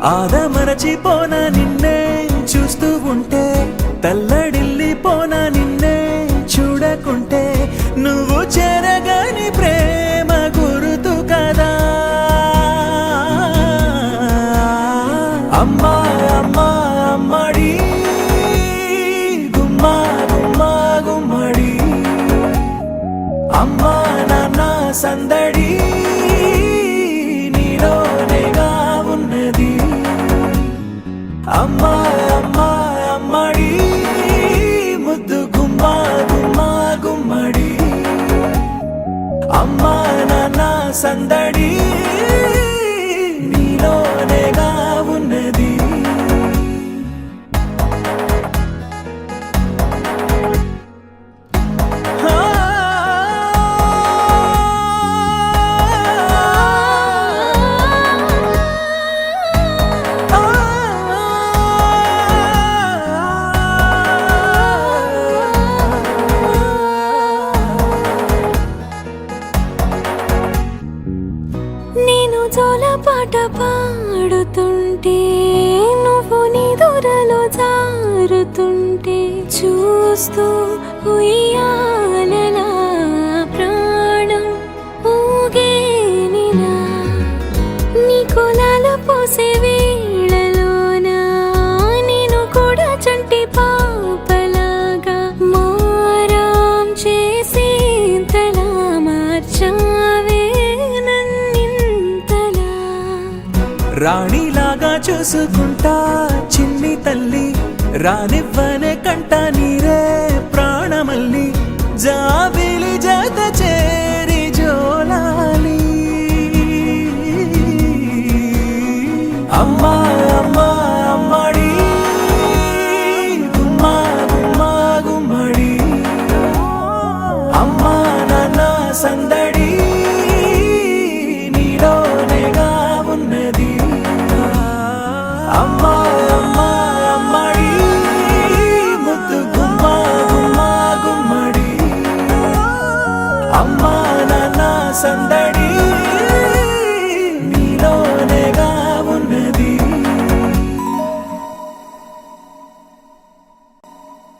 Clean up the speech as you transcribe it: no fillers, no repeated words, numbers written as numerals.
ఆదమరచిపోనా నిన్నే చూస్తూ ఉంటే, తల్లడిల్లిపోనా నిన్నే చూడకుంటే, నువ్వు చెరగని ప్రేమ గురుతు కదా. అమ్మా అమ్మా అమ్మడి గుమ్మా గుమ్మా గుమ్మడి, అమ్మా నాన్న సందడి నీలోనేగా ఉన్నది. అమ్మా అమ్మా అమ్మడి ముద్దు గుమ్మా గుమ్మా గుమ్మడి, అమ్మా నాన్న సందడి నీలోనేగా ఉన్నది. నేను జోలపాట పాడుతుంటే, నువ్వు నీ దూరలో జారుతుంటే, చూస్తూ ఉయ్యాలలా ప్రాణం ఊగేనిలా. నీ కులాలు పోసే వేళలోనా నేను కూడా చంటి పాపలాగా మారాం చేసేంతలా మార్చావే. రాణిలాగా చూసుకుంటా చిన్ని తల్లి, రానివ్వనే కంట నీరే ప్రాణమల్లి, జాబిలి జత చేరి జోలాలి. అమ్మా అమ్మా అమ్మడి గుమ్మా గుమ్మా గుమ్మడి, అమ్మా నాన్న సందడి నీలోనేగా ఉన్నది. అమ్మా అమ్మా అమ్మడి ముద్దు గుమ్మా గుమ్మా గుమ్మడి, అమ్మా నాన్న సందడి